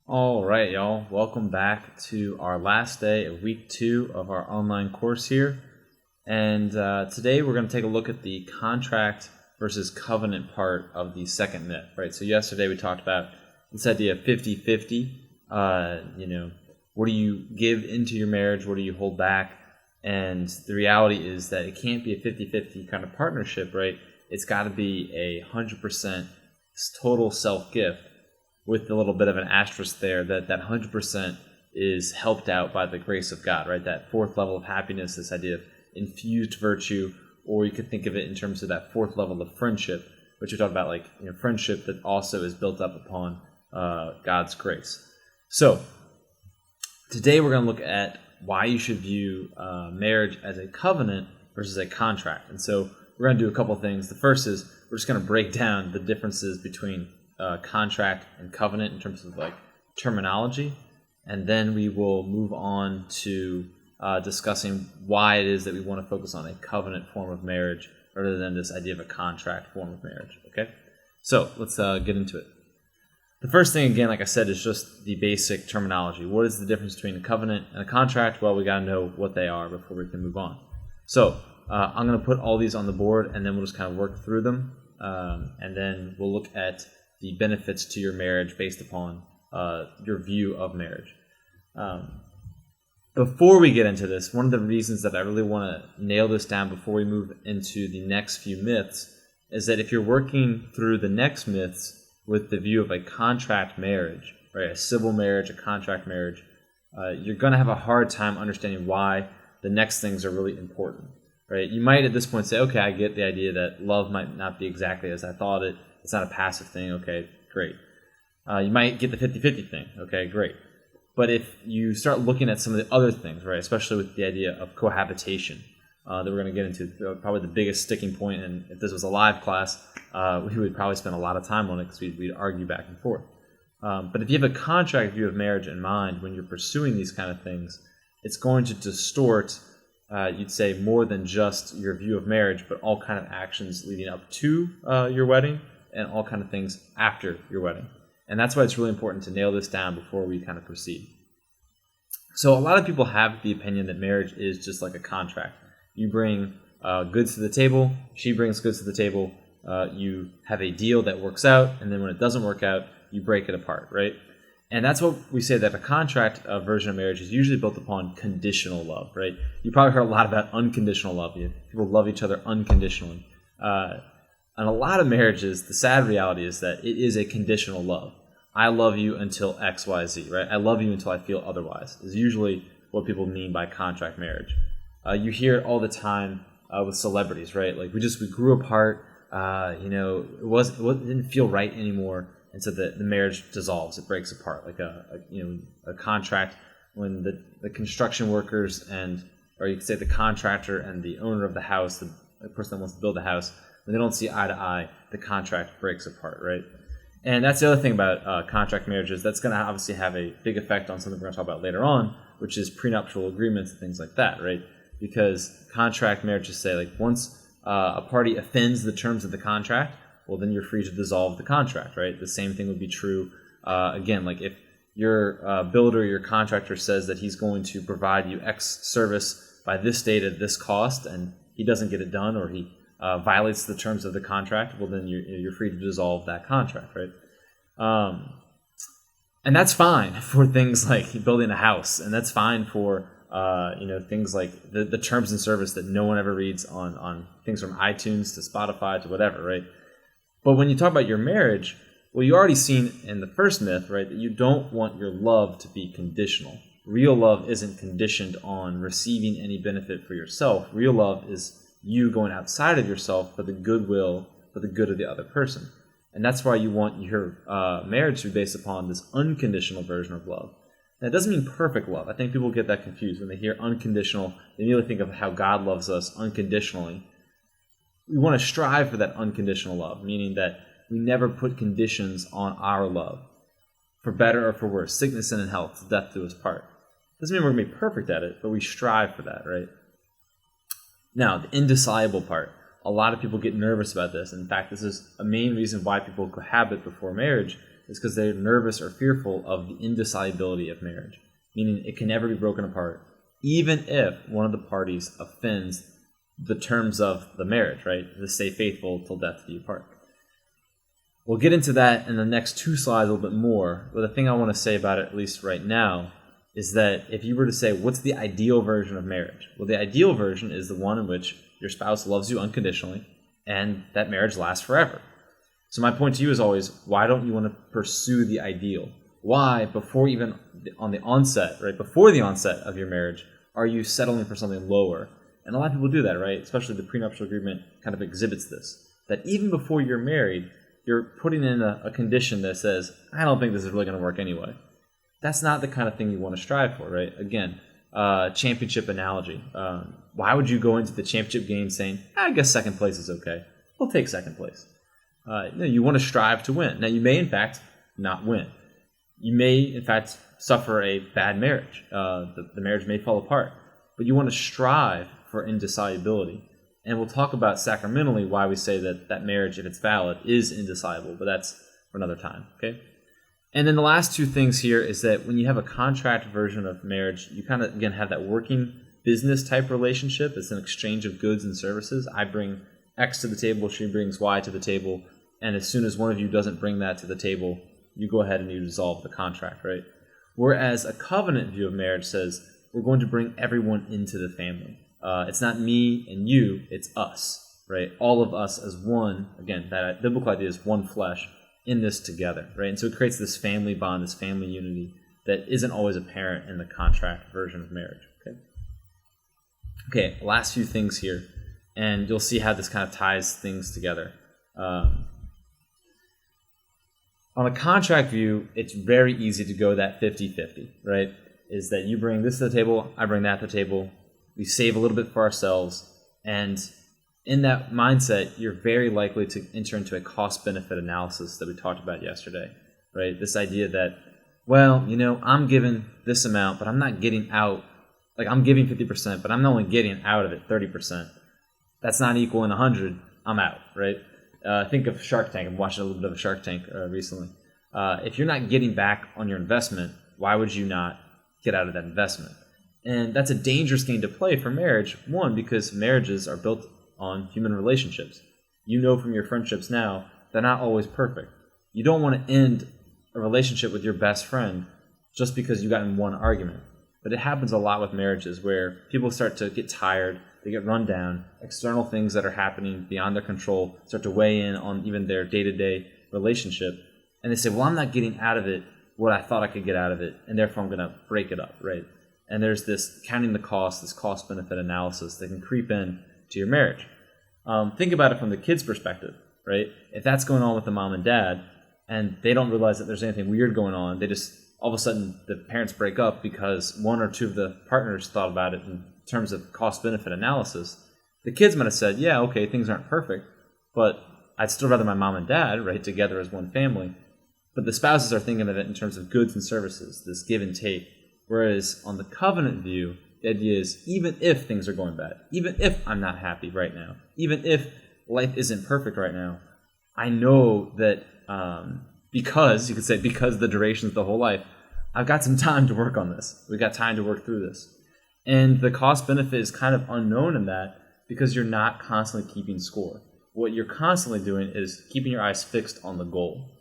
All right, y'all. Welcome back to our last day of week 2 of our online course here. And today we're going to take a look at the contract versus covenant part of the second myth, right? So yesterday we talked about this idea of 50-50. What do you give into your marriage? What do you hold back? And the reality is that it can't be a 50-50 kind of partnership, right? It's got to be a 100% total self-gift, with a little bit of an asterisk there that 100% is helped out by the grace of God, right? That fourth level of happiness, this idea of infused virtue, or you could think of it in terms of that fourth level of friendship, which we talked about, like friendship that also is built up upon God's grace. So today we're going to look at why you should view marriage as a covenant versus a contract. And so we're going to do a couple things. The first is we're just going to break down the differences between contract and covenant in terms of like terminology, and then we will move on to discussing why it is that we want to focus on a covenant form of marriage rather than this idea of a contract form of marriage. Okay, so let's get into it. The first thing, again, like I said, is just the basic terminology. What is the difference between a covenant and a contract? Well, we got to know what they are before we can move on. So I'm going to put all these on the board, and then we'll just kind of work through them, and then we'll look at the benefits to your marriage based upon your view of marriage. Before we get into this, one of the reasons that I really want to nail this down before we move into the next few myths is that if you're working through the next myths with the view of a contract marriage, right, a civil marriage, a contract marriage, you're going to have a hard time understanding why the next things are really important. Right? You might at this point say, okay, I get the idea that love might not be exactly as I thought it. It's not a passive thing. Okay, great. You might get the 50-50 thing. Okay, great. But if you start looking at some of the other things, right, especially with the idea of cohabitation that we're going to get into, probably the biggest sticking point, and if this was a live class, we would probably spend a lot of time on it because we'd argue back and forth. But if you have a contract view of marriage in mind when you're pursuing these kind of things, it's going to distort you'd say more than just your view of marriage, but all kind of actions leading up to your wedding and all kind of things after your wedding. And that's why it's really important to nail this down before we kind of proceed. So a lot of people have the opinion that marriage is just like a contract. You bring goods to the table, she brings goods to the table, you have a deal that works out, and then when it doesn't work out, you break it apart, right? And that's what we say that a contract version of marriage is usually built upon conditional love, right? You probably heard a lot about unconditional love. People love each other unconditionally. And a lot of marriages, the sad reality is that it is a conditional love. I love you until X, Y, Z, right? I love you until I feel otherwise is usually what people mean by contract marriage. You hear it all the time with celebrities, right? Like we grew apart, it didn't feel right anymore. And so the marriage dissolves, it breaks apart, like a contract when the construction workers or you could say the contractor and the owner of the house, the person that wants to build the house, when they don't see eye to eye, the contract breaks apart, right? And that's the other thing about contract marriages. That's going to obviously have a big effect on something we're going to talk about later on, which is prenuptial agreements and things like that, right? Because contract marriages say, like, once a party offends the terms of the contract, well, then you're free to dissolve the contract, right? The same thing would be true, again, like if your builder, your contractor says that he's going to provide you X service by this date at this cost, and he doesn't get it done, or he violates the terms of the contract, well, then you're free to dissolve that contract, right? And that's fine for things like building a house, and that's fine for things like the terms and service that no one ever reads on things from iTunes to Spotify to whatever, right? But when you talk about your marriage, well, you already seen in the first myth, right, that you don't want your love to be conditional. Real love isn't conditioned on receiving any benefit for yourself. Real love is you going outside of yourself for the goodwill, for the good of the other person. And that's why you want your marriage to be based upon this unconditional version of love. And it doesn't mean perfect love. I think people get that confused. When they hear unconditional, they immediately think of how God loves us unconditionally. We want to strive for that unconditional love, meaning that we never put conditions on our love, for better or for worse, sickness and in health, death do us part. Doesn't mean we're going to be perfect at it, but we strive for that, right? Now, the indissoluble part. A lot of people get nervous about this. In fact, this is a main reason why people cohabit before marriage, is because they're nervous or fearful of the indissolubility of marriage, meaning it can never be broken apart, even if one of the parties offends the terms of the marriage, right? To stay faithful till death do you part. We'll get into that in the next 2 slides a little bit more, but the thing I want to say about it, at least right now, is that if you were to say, what's the ideal version of marriage? Well, the ideal version is the one in which your spouse loves you unconditionally and that marriage lasts forever. So my point to you is always, why don't you want to pursue the ideal? Why, before even on the onset, right, before the onset of your marriage, are you settling for something lower? And a lot of people do that, right? Especially the prenuptial agreement kind of exhibits this, that even before you're married, you're putting in a condition that says, I don't think this is really going to work anyway. That's not the kind of thing you want to strive for, right? Again, championship analogy. Why would you go into the championship game saying, I guess second place is okay. We'll take second place. You want to strive to win. Now, you may, in fact, not win. You may, in fact, suffer a bad marriage. The marriage may fall apart. But you want to strive for indissolubility. And we'll talk about sacramentally why we say that marriage, if it's valid, is indissoluble. But that's for another time, okay? And then the last 2 things here is that when you have a contract version of marriage, you kind of, again, have that working business type relationship. It's an exchange of goods and services. I bring X to the table, she brings Y to the table. And as soon as one of you doesn't bring that to the table, you go ahead and you dissolve the contract, right? Whereas a covenant view of marriage says, we're going to bring everyone into the family. It's not me and you, it's us, right? All of us as one. Again, that biblical idea is one flesh in this together, right? And so it creates this family bond, this family unity that isn't always apparent in the contract version of marriage, okay? Okay, last few things here, and you'll see how this kind of ties things together. On a contract view, it's very easy to go that 50-50, right? Is that you bring this to the table, I bring that to the table, we save a little bit for ourselves, and in that mindset, you're very likely to enter into a cost-benefit analysis that we talked about yesterday, right? This idea that, well, I'm giving this amount, but I'm not getting out, like I'm giving 50%, but I'm only getting out of it 30%. That's not equaling 100, I'm out, right? Think of Shark Tank. I'm watching a little bit of Shark Tank recently. If you're not getting back on your investment, why would you not get out of that investment? And that's a dangerous game to play for marriage. One, because marriages are built on human relationships. You know from your friendships now, they're not always perfect. You don't want to end a relationship with your best friend just because you got in one argument. But it happens a lot with marriages where people start to get tired, they get run down, external things that are happening beyond their control start to weigh in on even their day-to-day relationship. And they say, well, I'm not getting out of it what I thought I could get out of it, and therefore I'm going to break it up, right? And there's this counting the cost, this cost-benefit analysis that can creep in to your marriage. Think about it from the kid's perspective, right? If that's going on with the mom and dad, and they don't realize that there's anything weird going on, they just, all of a sudden, the parents break up because 1 or 2 of the partners thought about it in terms of cost-benefit analysis. The kids might have said, yeah, okay, things aren't perfect, but I'd still rather my mom and dad, right, together as one family. But the spouses are thinking of it in terms of goods and services, this give and take. Whereas on the covenant view, the idea is even if things are going bad, even if I'm not happy right now, even if life isn't perfect right now, I know that because the duration is the whole life, I've got some time to work on this. We've got time to work through this. And the cost benefit is kind of unknown in that because you're not constantly keeping score. What you're constantly doing is keeping your eyes fixed on the goal.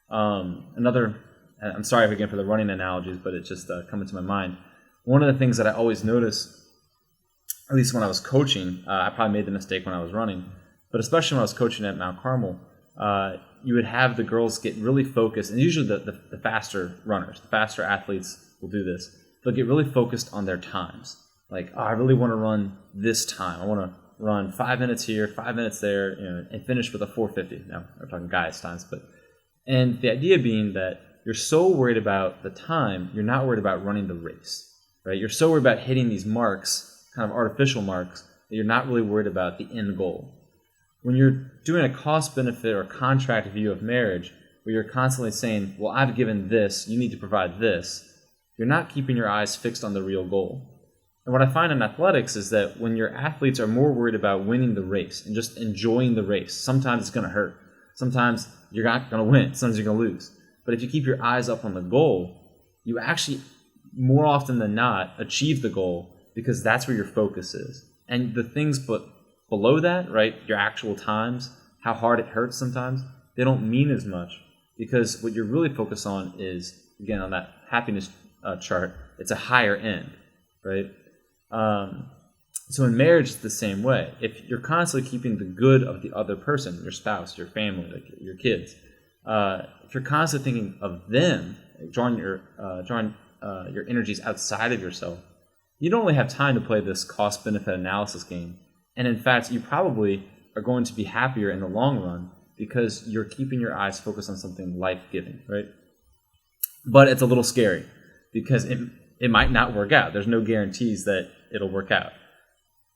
I'm sorry again for the running analogies, but it's just coming to my mind. One of the things that I always notice, at least when I was coaching, I probably made the mistake when I was running, but especially when I was coaching at Mount Carmel, you would have the girls get really focused, and usually the faster runners, the faster athletes will do this. They'll get really focused on their times. Like, I really want to run this time. I want to run 5 minutes here, 5 minutes there, and finish with a 4:50. Now, we're talking guys' times, and the idea being that you're so worried about the time, you're not worried about running the race, right? You're so worried about hitting these marks, kind of artificial marks, that you're not really worried about the end goal. When you're doing a cost-benefit or contract view of marriage, where you're constantly saying, well, I've given this, you need to provide this, you're not keeping your eyes fixed on the real goal. And what I find in athletics is that when your athletes are more worried about winning the race and just enjoying the race, sometimes it's going to hurt. Sometimes you're not going to win. Sometimes you're going to lose. But if you keep your eyes up on the goal, you actually, more often than not, achieve the goal because that's where your focus is. And the things below that, right, your actual times, how hard it hurts sometimes, they don't mean as much because what you're really focused on is, again, on that happiness chart, it's a higher end, right? So in marriage, it's the same way. If you're constantly keeping the good of the other person, your spouse, your family, like your kids, if you're constantly thinking of them, drawing your energies outside of yourself, you don't really have time to play this cost-benefit analysis game. And in fact, you probably are going to be happier in the long run because you're keeping your eyes focused on something life-giving, right? But it's a little scary because it might not work out. There's no guarantees that it'll work out.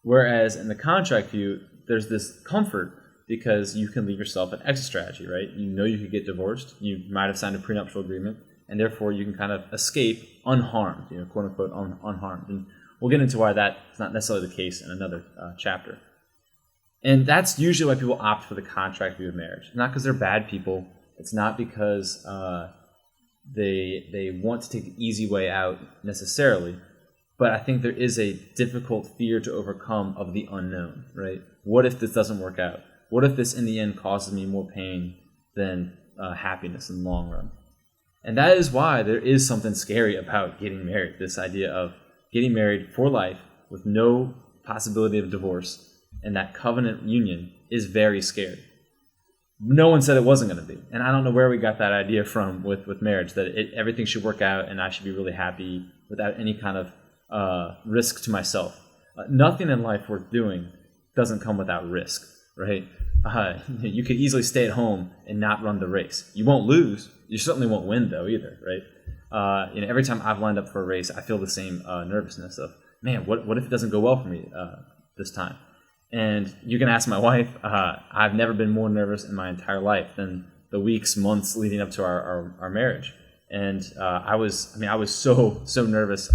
Whereas in the contract view, there's this comfort because you can leave yourself an exit strategy, right? You know you could get divorced. You might have signed a prenuptial agreement, and therefore you can kind of escape unharmed, quote unquote, unharmed. And we'll get into why that's not necessarily the case in another chapter. And that's usually why people opt for the contract view of marriage. Not because they're bad people. It's not because they want to take the easy way out necessarily. But I think there is a difficult fear to overcome of the unknown, right? What if this doesn't work out? What if this in the end causes me more pain than happiness in the long run? And that is why there is something scary about getting married, this idea of getting married for life with no possibility of divorce, and that covenant union is very scary. No one said it wasn't going to be. And I don't know where we got that idea from with marriage, that everything should work out and I should be really happy without any kind of risk to myself. Nothing in life worth doing doesn't come without risk, right? You could easily stay at home and not run the race. You won't lose. You certainly won't win, though, either, right? Every time I've lined up for a race, I feel the same nervousness of, man, what if it doesn't go well for me this time? And you can ask my wife. I've never been more nervous in my entire life than the weeks, months leading up to our marriage. And I was so nervous.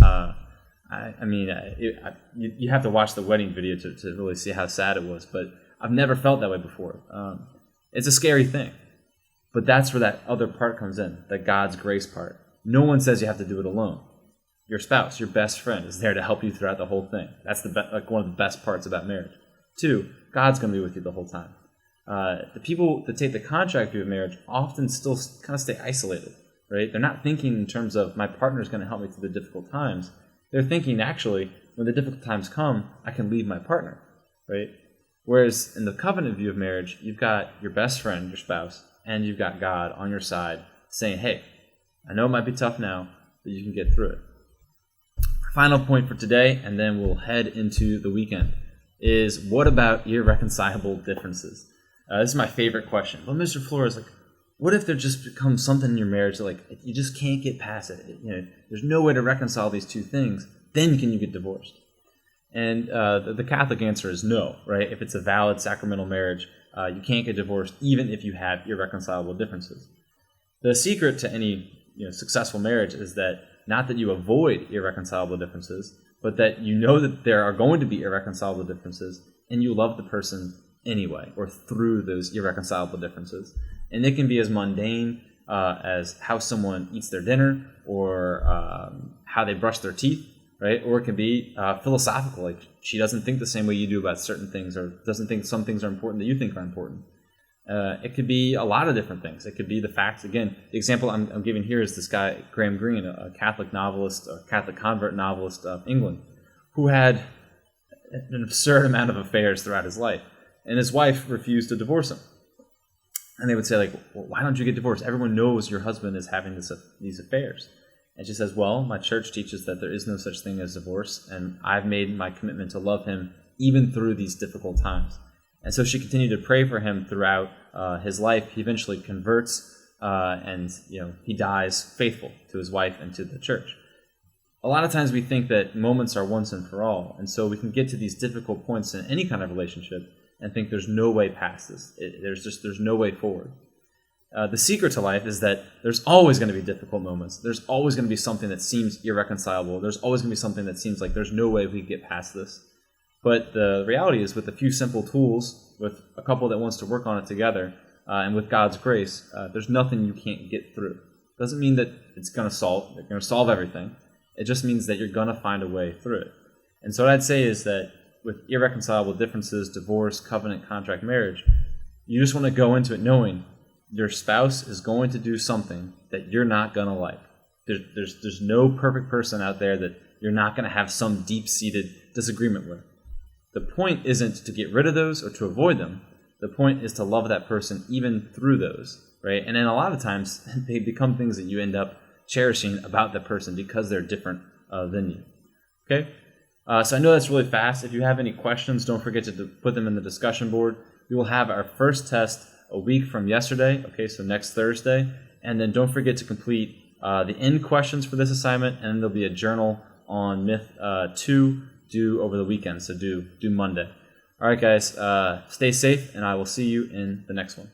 You have to watch the wedding video to really see how sad it was. But I've never felt that way before. It's a scary thing. But that's where that other part comes in, that God's grace part. No one says you have to do it alone. Your spouse, your best friend, is there to help you throughout the whole thing. That's one of the best parts about marriage. 2, God's going to be with you the whole time. The people that take the contract view of marriage often still kind of stay isolated, right? They're not thinking in terms of my partner's going to help me through the difficult times. They're thinking, actually, when the difficult times come, I can leave my partner, right? Whereas in the covenant view of marriage, you've got your best friend, your spouse, and you've got God on your side saying, hey, I know it might be tough now, but you can get through it. Final point for today, and then we'll head into the weekend, is what about irreconcilable differences? This is my favorite question. Well, Mr. Flores, what if there just becomes something in your marriage that you just can't get past it? There's no way to reconcile these two things. Then can you get divorced? And the Catholic answer is no, right? If it's a valid sacramental marriage, you can't get divorced even if you have irreconcilable differences. The secret to any successful marriage is that not that you avoid irreconcilable differences, but that you know that there are going to be irreconcilable differences and you love the person anyway or through those irreconcilable differences. And it can be as mundane as how someone eats their dinner or how they brush their teeth, right? Or it can be philosophical, like she doesn't think the same way you do about certain things or doesn't think some things are important that you think are important. It could be a lot of different things. It could be the fact, again, the example I'm giving here is this guy, Graham Greene, a Catholic novelist, a Catholic convert novelist of England, who had an absurd amount of affairs throughout his life. And his wife refused to divorce him. And they would say, well, why don't you get divorced? Everyone knows your husband is having these affairs. And she says, well, my church teaches that there is no such thing as divorce, and I've made my commitment to love him even through these difficult times. And so she continued to pray for him throughout his life. He eventually converts, and he dies faithful to his wife and to the church. A lot of times we think that moments are once and for all, and so we can get to these difficult points in any kind of relationship and think there's no way past this. There's no way forward. The secret to life is that there's always going to be difficult moments. There's always going to be something that seems irreconcilable. There's always going to be something that seems like there's no way we can get past this. But the reality is, with a few simple tools, with a couple that wants to work on it together, and with God's grace, there's nothing you can't get through. Doesn't mean that they're going to solve everything. It just means that you're going to find a way through it. And so what I'd say is that with irreconcilable differences, divorce, covenant, contract, marriage, you just want to go into it knowing your spouse is going to do something that you're not going to like. There's no perfect person out there that you're not going to have some deep-seated disagreement with. The point isn't to get rid of those or to avoid them. The point is to love that person even through those, right? And then a lot of times they become things that you end up cherishing about the person because they're different than you. Okay? So I know that's really fast. If you have any questions, don't forget to put them in the discussion board. We will have our first test a week from yesterday, okay, so next Thursday. And then don't forget to complete the end questions for this assignment, and then there'll be a journal on Myth 2 due over the weekend, so due Monday. All right, guys, stay safe, and I will see you in the next one.